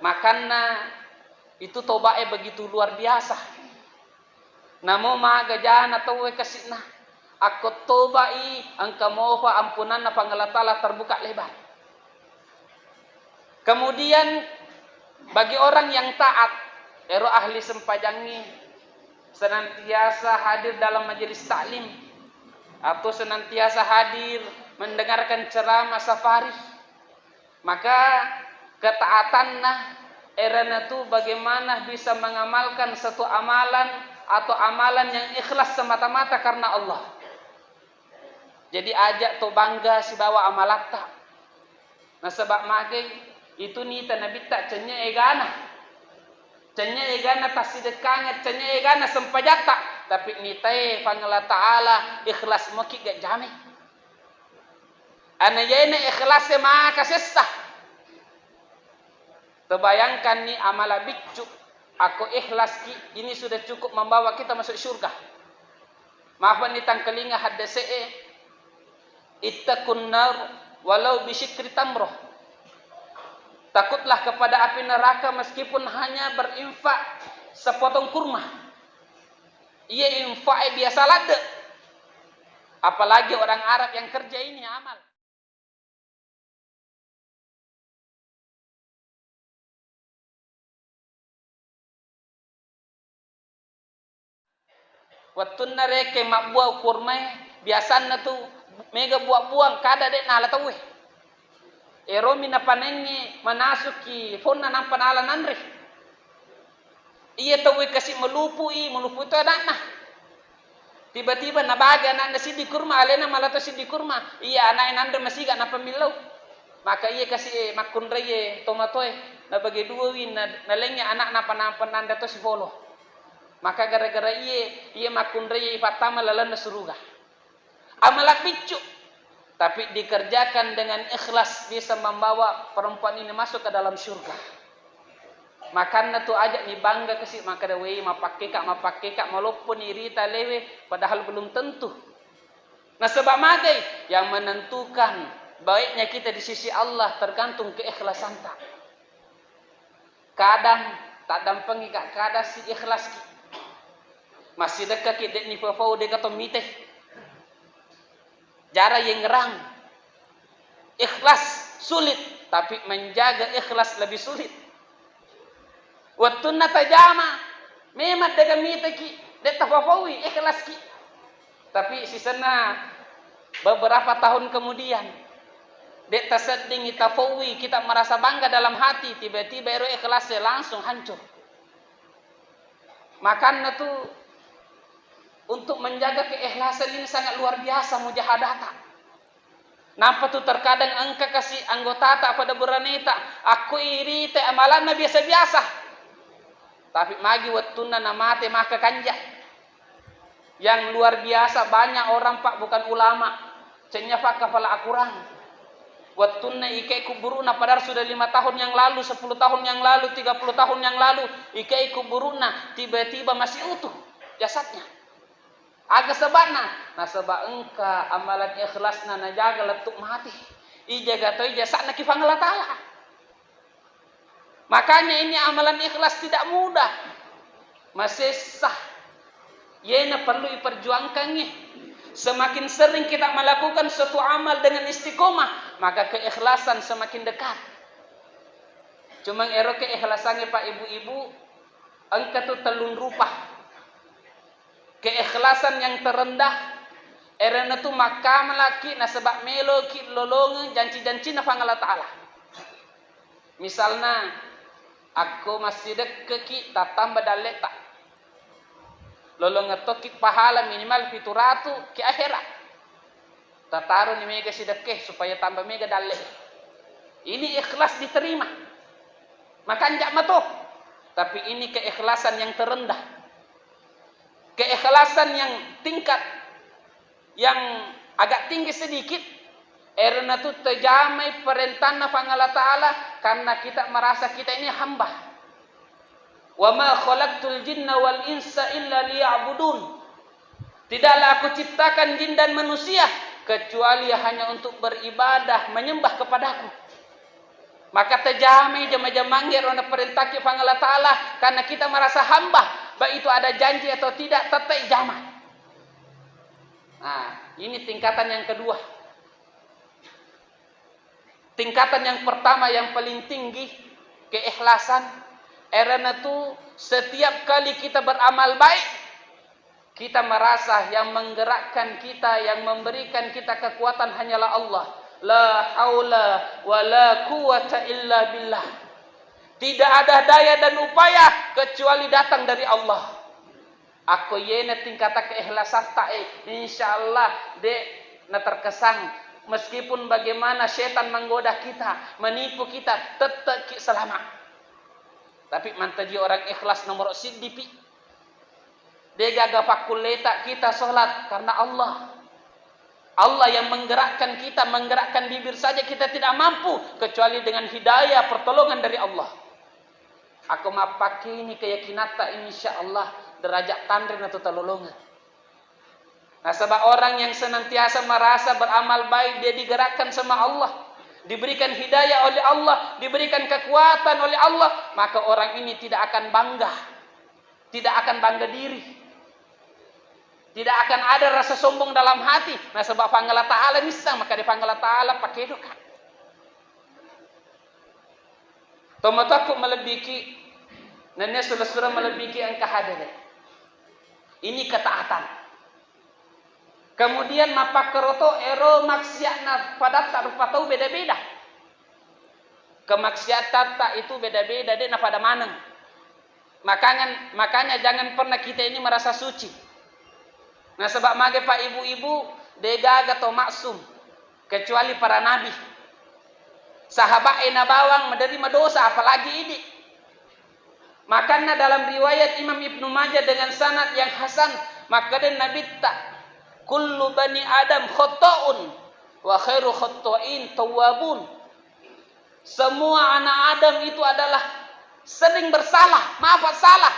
Makanya itu tobae begitu luar biasa. Namo maga jana tawe kasina. Aku tobai angka mofa ampunan na pangalatala terbuka lebar. Kemudian bagi orang yang taat, ero ahli sempajangi senantiasa hadir dalam majelis taklim atau senantiasa hadir mendengarkan ceramah safari, maka ketaatanna erana tu bagaimana bisa mengamalkan satu amalan atau amalan yang ikhlas semata-mata karena Allah. Jadi ajak to bangga si bawa amalakta. Nah sebab magai itu ni Nabi tak cenya egana. Cenya egana tasidekanya, cenya egana sempajata. Tapi ni tae pangala ta'ala ikhlas moki gak jame. Ana yene ikhlas maka sesah. Terbayangkan ni amala biccu. Aku ikhlas ki, ini sudah cukup membawa kita masuk syurga. Maafan ni tangkelinga haddase ittaqun nar walau bisyikri tamroh. Takutlah kepada api neraka meskipun hanya berinfak sepotong kurma. Ia infak biasa lade. Apalagi orang Arab yang kerja ini amal. Watun nareke mak buah kurma biasanya tu mega buah-buang kada dek nala tawe. Ero mina panengi manasuki fonna nampan ala nanre. Iya tawe kasih melupu itu anak. Tiba-tiba nabaga anak nasi di kurma alena malata si di kurma. Iya anak nandre masih gak napa milau. Maka iya kasih makun reye tomatoe na bagi dua win na lengnya anak napa nanda to si bolo. Maka gara-gara iya makun reye fatama lalan suruga. Amalak bicu, tapi dikerjakan dengan ikhlas bisa membawa perempuan ini masuk ke dalam surga. Makanya tu ajak ni bangga kasih maka dawe mapakai kak walaupun irita lewe padahal belum tentu. Nah sebab magai yang menentukan baiknya kita di sisi Allah tergantung keikhlasan tak. Kadang tak dampengi kak kadang si ikhlas ki. Masih dekat ki ni fafau dekat tomite. Jara yang ngerang. Ikhlas sulit, tapi menjaga ikhlas lebih sulit. Wattuna tajama, memang daga mita ki, dek tafafawi ikhlas ki. Tapi sisana beberapa tahun kemudian, dek tasadding tafawi kita merasa bangga dalam hati, tiba-tiba ero ikhlasnya langsung hancur. Makanya tu untuk menjaga keikhlasan ini sangat luar biasa mujahadata. Nampak tu terkadang engkau kasih anggota tak pada beraneta, aku iri te amalan biasa-biasa. Tapi magi wattuna namate maka kanja. Yang luar biasa banyak orang pak bukan ulama, cenya pak kepala akurang. Wattuna ike kuburuna padahal sudah 5 tahun yang lalu, 10 tahun yang lalu, 30 tahun yang lalu, ike kuburuna tiba-tiba masih utuh jasadnya. Agak sebabna, nah sebab engka amalan ikhlasna na jaga letuk mati. Ijaga toy jasad na kifangala ta'ala. Makanya ini amalan ikhlas tidak mudah. Masih sah. Yena perlu diperjuangkan nih. Semakin sering kita melakukan suatu amal dengan istiqomah, maka keikhlasan semakin dekat. Cuma ero keikhlasannya Pak Ibu-ibu, engka tu telun rupa. Keikhlasan yang terendah erana tu makam laki na sebab melo ki lolong janji-janji na pangala ta'ala. Misalnya aku masih dek ki tatamba daleta. Lolong ngetokik pahala minimal 700 ki akhirat. Tataru ni mega sidekeh supaya tambah mega dalle. Ini ikhlas diterima. Makan jak matoh. Tapi ini keikhlasan yang terendah. Keikhlasan yang tingkat yang agak tinggi sedikit erna tu terjamai perintah pangala ta'ala karena kita merasa kita ini hamba. Wa ma khalaqtul jinna wal insa illa liya'budun. Tidaklah aku ciptakan jin dan manusia kecuali hanya untuk beribadah menyembah kepadaku. Maka tajami jama-jamangir ona perintah ki Allah Ta'ala karena kita merasa hamba, baik itu ada janji atau tidak tetap jama. Nah, ini tingkatan yang kedua. Tingkatan yang pertama yang paling tinggi keikhlasan. Karena itu setiap kali kita beramal baik, kita merasa yang menggerakkan kita, yang memberikan kita kekuatan hanyalah Allah. La haula wa la quwata illa billah. Tidak ada daya dan upaya kecuali datang dari Allah. Aku yena tingkata keikhlasan tae, insyaallah de na terkesan meskipun bagaimana setan menggoda kita, menipu kita, tetap selamat. Tapi mantaji orang ikhlas nomor sidipi. Dia gaga pakuleta kita sholat karena Allah. Allah yang menggerakkan kita, menggerakkan bibir saja kita tidak mampu kecuali dengan hidayah pertolongan dari Allah. Aku mapaki ini keyakinata insyaallah derajat tandrin atau talolongan. Nah, sebab orang yang senantiasa merasa beramal baik dia digerakkan sama Allah, diberikan hidayah oleh Allah, diberikan kekuatan oleh Allah, maka orang ini tidak akan bangga, tidak akan bangga diri. Tidak akan ada rasa sombong dalam hati. Nah, sebab panggala Ta'ala bisa, maka di panggala Ta'ala pakai doa. Tomataku melebiki, nanya sudah melebiki angka hadir. Ini ketaatan. Kemudian mapakaroto ero maksiatna pada tak rupa tahu beda-beda. Kemaksiatan tak itu beda-beda deh pada mana. Makanya jangan pernah kita ini merasa suci. Nah, sebab mage pak ibu-ibu degaga atau maksum kecuali para nabi. Sahabat ena bawang menerima dosa apalagi ini. Makanya dalam riwayat Imam Ibnu Majah dengan sanad yang hasan, maka dan Nabi tak kullu bani Adam khata'un wa khairu khata'in tawwabun. Semua anak Adam itu adalah sering bersalah, maaf salah.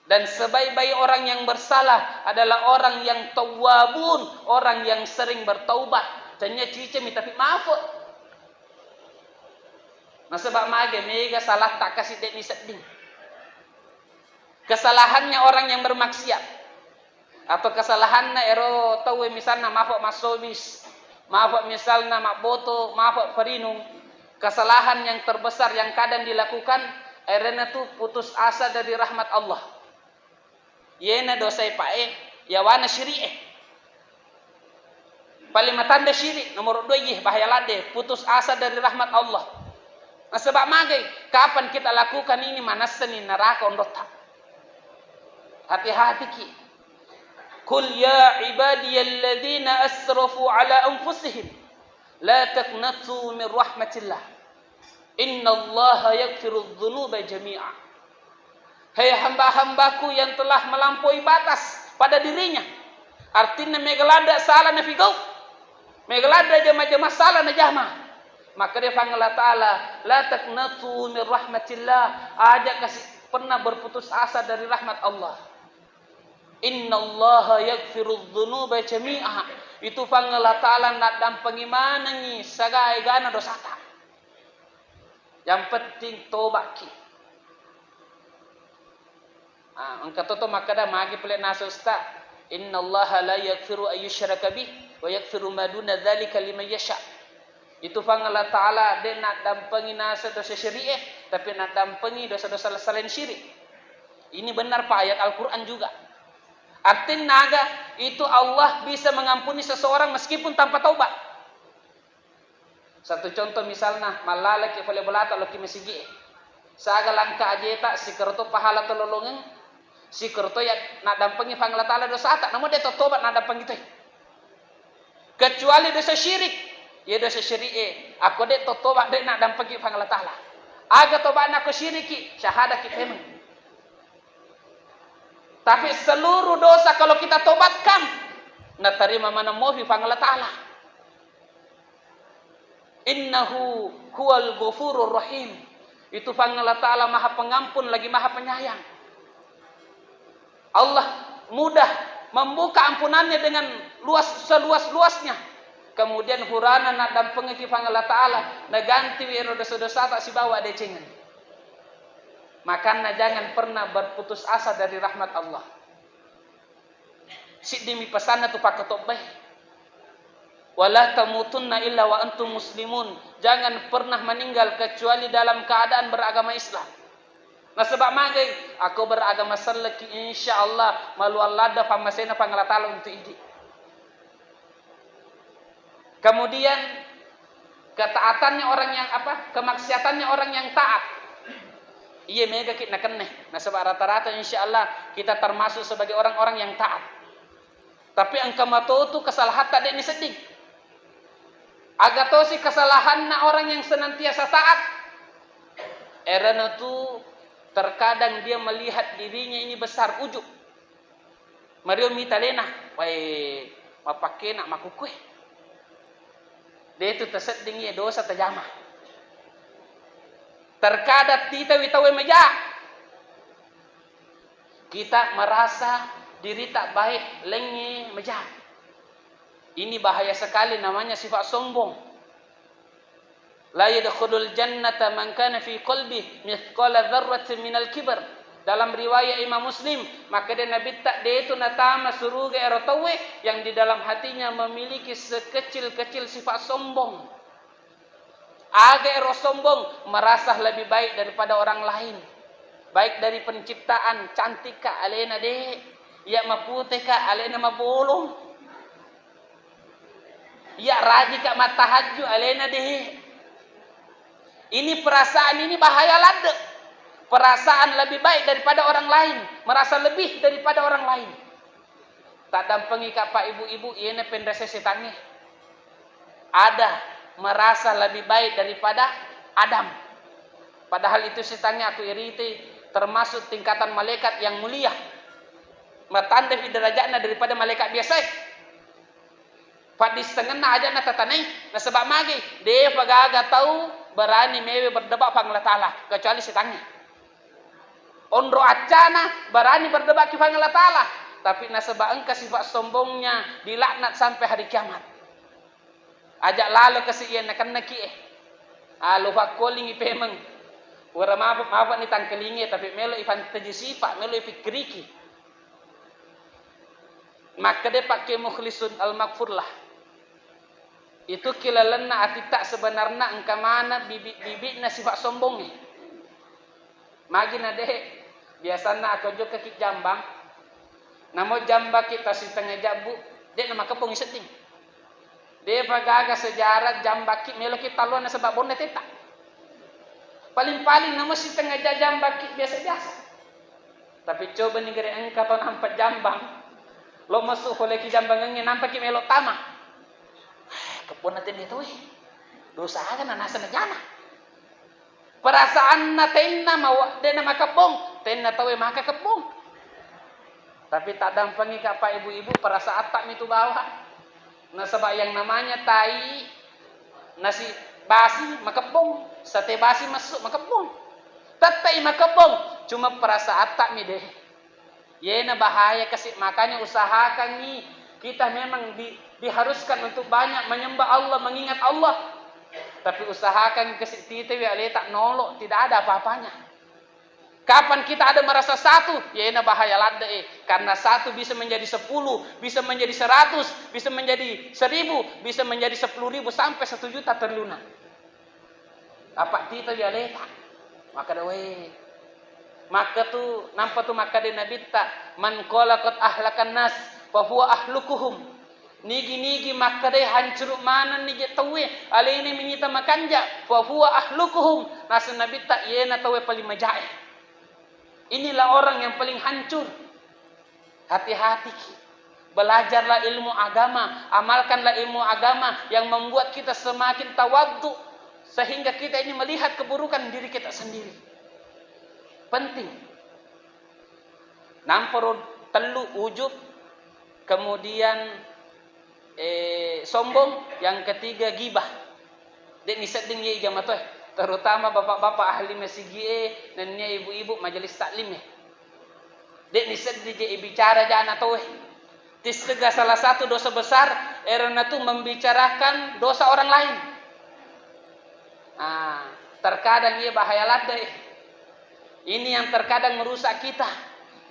Dan sebaik-baik orang yang bersalah adalah orang yang tawwabun, orang yang sering bertaubat. Tanya cicemi tapi maaf. Nah, sebab mage mega salah tak kasih dek ni seding. Kesalahannya orang yang bermaksiat atau kesalahannya ero tahu misalnya maaf masobis, maaf misalnya mak boto, maaf perinung. Kesalahan yang terbesar yang kadang dilakukan erena tu putus asa dari rahmat Allah. Yena dosa pae ya wana syiri'eh. Paling matanda syirik nomor 2 bahaya lade putus asa dari rahmat Allah. Nah, sebab magai kapan kita lakukan ini manasani neraka ondota. Hati-hati ki. Qul ya ibadiyalladzina asrafu ala anfusihim la taqnatu min rahmatillah. Innallaha yaghfiru dzunuba jami'a. Hei hamba-hambaku yang telah melampaui batas pada dirinya. Artinya megalada salah na figau. Megalada jama-jama salah na jama. Maka dia panggil Allah Ta'ala, la taqnatu min rahmatillah. Ajak kasih pernah berputus asa dari rahmat Allah. Innallaha yaghfiru dzunuba jami'a. Itu panggil Allah Ta'ala nak dampangi manangi sagai gana dosata. Yang penting tobat ki. Angka toto makada magi pele nasusta innallaha la yaghfiru ayyushraka bih wa yaghfiru ma duna dzalika liman yasha. Itu fang Allah Taala dia nak dampengi nasa dosa syiriah tapi nak dampengi dosa-dosa selain syirik. Ini benar Pak ayat Al-Qur'an juga. Artinya naga itu Allah bisa mengampuni seseorang meskipun tanpa taubat. Satu contoh misalnya malala ke boleh belata lo ki mesigi. Saga langka ajeta sikerto pahala tololongan si kerto ya nak dampengi fang Allah Taala dosa tak namun dia tobat nak dampengi teh. Kecuali dosa syirik. Ya dosa syirik aku dek tobat dek nak dampengi fang Allah Taala. Aga tobat nak syiriki syahadah kita memang. Tapi seluruh dosa kalau kita tobatkan nak terima mana mohi fang Allah Taala. Innahu huwal ghafurur rahim. Itu fang Allah Taala Maha Pengampun lagi Maha Penyayang. Allah mudah membuka ampunannya dengan seluas-luasnya. kemudian hurana na dampengi ki Allah Ta'ala, na ganti wiro dosa-dosa tak si bawa decengan. Makanya jangan pernah berputus asa dari rahmat Allah. Si demi pesan tu pak ketobah. Wala tamutunna illa wa antum muslimun. Jangan pernah meninggal kecuali dalam keadaan beragama Islam. Nah sebab magai aku beragama seleki insyaallah malu Allah da pamasena pangalatala untuk ini. Kemudian ketaatannya orang yang apa? Kemaksiatannya orang yang taat. Iya mega kita kene. Nah sebab rata-rata insyaallah kita termasuk sebagai orang-orang yang taat. Tapi angka mato tu kesalahan tak ada ni sedih. Agato si kesalahan na orang yang senantiasa taat. Erana tu terkadang dia melihat dirinya ini besar ujub. Mario mitalena, wai mapake nak makukue. Dia itu terseding ya dosa terjamah. Terkadang kita witawe meja. Kita merasa diri tak baik, lengi meja. Ini bahaya sekali namanya sifat sombong. La yadkhulul jannata man kana fi qalbihi mithqala dzarratin minal kibr. Dalam riwayat Imam Muslim, maka dia Nabi tak dia itu natama suruga erotawe yang di dalam hatinya memiliki sekecil-kecil sifat sombong. Aga ero sombong merasa lebih baik daripada orang lain. Baik dari penciptaan, cantik ka alena de, ya maputih ka alena mabolong. Ya rajin ka matahajju alena de. Ini perasaan ini bahaya lade. Perasaan lebih baik daripada orang lain, merasa lebih daripada orang lain. Tak dampengi ka pak ibu-ibu ieu pendese setange. Ada merasa lebih baik daripada Adam. Padahal itu setange aku iriti termasuk tingkatan malaikat yang mulia. Matanda fi derajatna daripada malaikat biasa. Padis tengena aja na tatanai, na sebab magi dia pagaga tahu berani mewe berdebat pangla taala kecuali setangnya. Ondro acana berani berdebat ki pangla taala, tapi na sebab engka sifat sombongnya dilaknat sampai hari kiamat. Ajak lalu ke si na kan neki alu fakoling ipemeng. Ora maaf ni tangkelinge tapi melo ifan teji sifat melo ifikriki. Maka dia pakai mukhlisun al-maghfurlah. Itu kilalanna ati tak sebenarnya engka mana bibit na sifat sombongnya. Magi na deh biasanya aku juga ke jambang. Namo jamba kita setengah jabu, dia nama kepung seting. Dia pagaga sejarah jamba ki melo kita luan sebab bonne teta. Paling-paling namo setengah jamba ki biasa-biasa. Tapi coba nih gere engka ton nampak jambang. Lo masuk oleh ki jambang ngene nampak ki melo tama. Kepun natin dito dosa ka na nasa na jana. Perasaan na tenna mawa de na makapong, tenna tawe makakapong. Tapi tak dampangi ka pa ibu-ibu perasaan tak mitu bawah. Na sabay yang namanya tai nasi basi makapong, sate basi masuk makapong. Tatai makapong, cuma perasaan tak mi deh. Ye na bahaya kasi makanya usahakan ni kita memang diharuskan untuk banyak menyembah Allah, mengingat Allah. Tapi usahakan kesitite ale tak nolok, tidak ada apa-apanya. Kapan kita ada merasa satu, ya ini bahaya lada karena satu bisa menjadi 10, bisa menjadi 100, bisa menjadi 1000, bisa menjadi 10.000 sampai 1 juta terlunak. Apa kita ya leta? Maka dawe. Maka tu nampak tu maka di Nabi tak man qala qad ahlakan nas fa huwa ahlukuhum. Nigi maka deh hancur mana ni tawe ale ini menyita makanja fa huwa ahlukuhum. Nasun Nabi tak yena tawe paling majae. Inilah orang yang paling hancur. Hati-hati. Belajarlah ilmu agama, amalkanlah ilmu agama yang membuat kita semakin tawaddu sehingga kita ini melihat keburukan diri kita sendiri. Penting. Namporo telu ujub, kemudian sombong, yang ketiga gibah. Dek niseding ye jamato, terutama bapak-bapak ahli masjid dan ibu-ibu majelis taklim. Dek niseding je bicara jana to. Tisga salah satu dosa besar erana tu membicarakan dosa orang lain. Terkadang ia bahaya ladai. Ini yang terkadang merusak kita.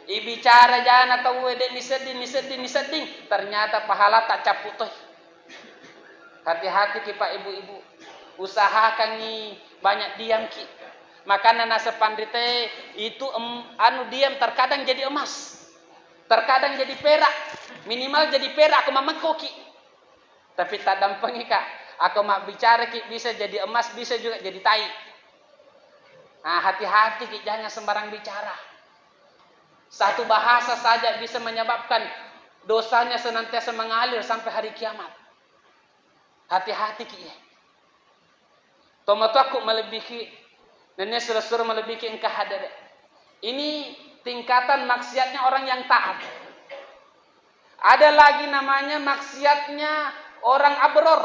Ibicara jangan atau wede ni sedih. Ternyata pahala tak caput toh. Hati-hati ki Pak ibu-ibu. Usahakan ni banyak diam ki. Makanya nasa pandite itu diam terkadang jadi emas. Terkadang jadi perak. Minimal jadi perak aku mamako ki. Tapi tak dampangi kak. Aku mak bicara ki bisa jadi emas, bisa juga jadi tai. Hati-hati ki jangan sembarang bicara. Satu bahasa saja bisa menyebabkan dosanya senantiasa mengalir sampai hari kiamat. Hati-hati ki. Tomato aku melebihi nenek suruh melebihi engkau hadir. Ini tingkatan maksiatnya orang yang taat. Ada lagi namanya maksiatnya orang abror.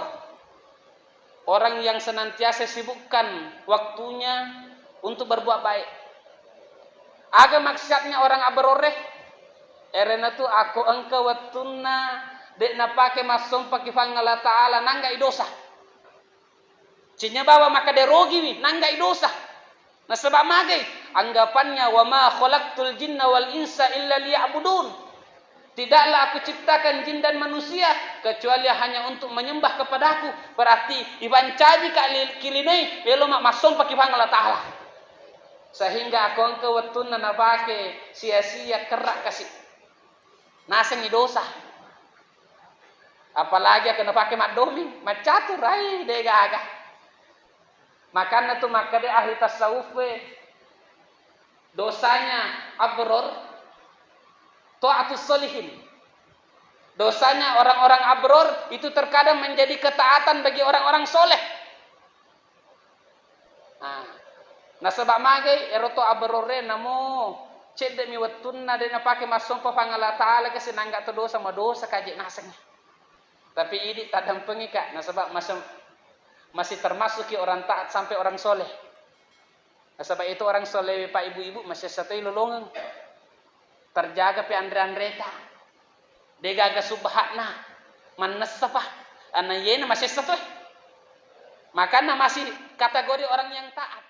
Orang yang senantiasa sibukkan waktunya untuk berbuat baik. Aga maksiatnya orang abroreh. Erena tu aku engkau watunna dek napake masum pakifang Allah Ta'ala nanggai dosa. Cinya bawa maka derogi nanggai dosa. Nah sebab magai anggapannya wa ma khalaqtul jinna wal insa illa liya'budun. Tidaklah aku ciptakan jin dan manusia kecuali hanya untuk menyembah kepadaku. Berarti ibancaji ka kilinai lelo mak masum pakifang Allah Ta'ala. Sehingga aku engkau watun na napake sia-sia kerak kasih. Naseng dosa. Apalagi aku napake mak domi, mak catur ai dega-aga. Makanya tu maka dia ahli tasawuf dosanya abror ta'atus solihin. Dosanya orang-orang abror itu terkadang menjadi ketaatan bagi orang-orang soleh. Nah sebab magai eroto abrorre namo cedek mi watunna dena pakai masuk pangala taala kasi nangga to dosa madosa kaji naseng. Tapi ini tadang pengika. Nah sebab masih termasuk orang taat sampai orang soleh. Nah, sebab itu orang soleh Pak ibu-ibu masih satu lolongan. Terjaga pi andre-andreta. Degaga subhatna. Manasapah. Ana yena masih satu. Makanya masih kategori orang yang taat.